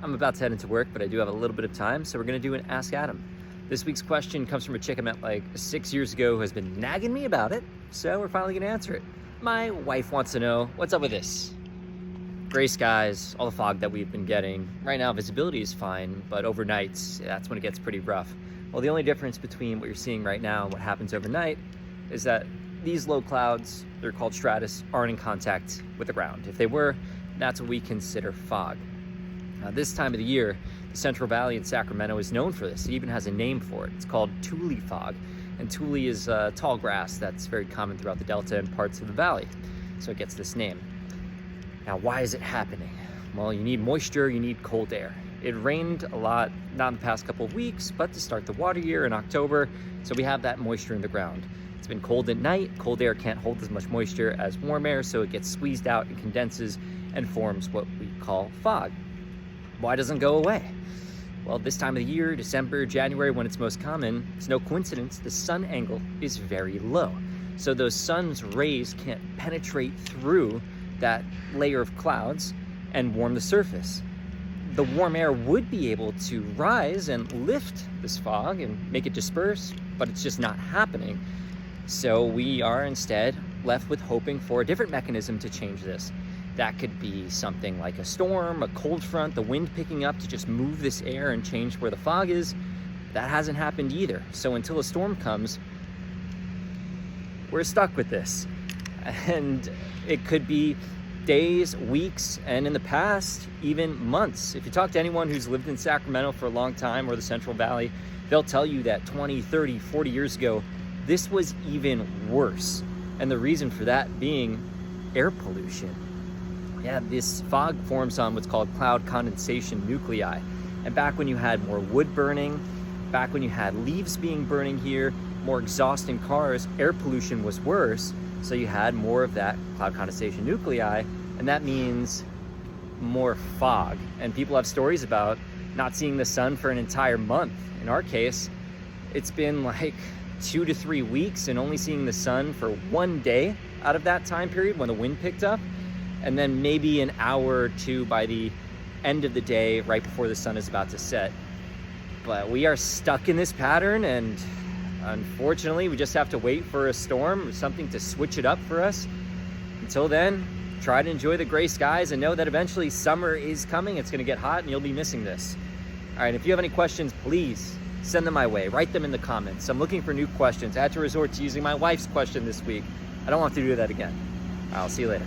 I'm about to head into work, but I do have a little bit of time, so we're gonna do an Ask Adam. This week's question comes from a chick I met like 6 years ago who has been nagging me about it, so we're finally gonna answer it. My wife wants to know, what's up with this? Gray skies, all the fog that we've been getting. Right now, visibility is fine, but overnight, that's when it gets pretty rough. Well, the only difference between what you're seeing right now and what happens overnight is that these low clouds, they're called stratus, aren't in contact with the ground. If they were, that's what we consider fog. This time of the year, the Central Valley in Sacramento is known for this. It even has a name for it. It's called tule fog. And tule is tall grass that's very common throughout the Delta and parts of the valley. So it gets this name. Now, why is it happening? Well, you need moisture, you need cold air. It rained a lot, not in the past couple of weeks, but to start the water year in October, so we have that moisture in the ground. It's been cold at night. Cold air can't hold as much moisture as warm air, so it gets squeezed out and condenses and forms what we call fog. Why doesn't it go away? Well, this time of the year, December, January, when it's most common, it's no coincidence, the sun angle is very low. So those sun's rays can't penetrate through that layer of clouds and warm the surface. The warm air would be able to rise and lift this fog and make it disperse, but it's just not happening. So we are instead left with hoping for a different mechanism to change this. That could be something like a storm, a cold front, the wind picking up to just move this air and change where the fog is. That hasn't happened either. So until a storm comes, we're stuck with this. And it could be days, weeks, and in the past, even months. If you talk to anyone who's lived in Sacramento for a long time or the Central Valley, they'll tell you that 20, 30, 40 years ago, this was even worse. And the reason for that being air pollution. Yeah, this fog forms on what's called cloud condensation nuclei. And back when you had more wood burning, back when you had leaves being burning here, more exhaust in cars, air pollution was worse. So you had more of that cloud condensation nuclei, and that means more fog. And people have stories about not seeing the sun for an entire month. In our case, it's been like 2 to 3 weeks and only seeing the sun for one day out of that time period when the wind picked up. And then maybe an hour or two by the end of the day, right before the sun is about to set. But we are stuck in this pattern, and unfortunately, we just have to wait for a storm or something to switch it up for us. Until then, try to enjoy the gray skies and know that eventually summer is coming. It's gonna get hot and you'll be missing this. All right, if you have any questions, please send them my way. Write them in the comments. I'm looking for new questions. I had to resort to using my wife's question this week. I don't want to do that again. I'll see you later.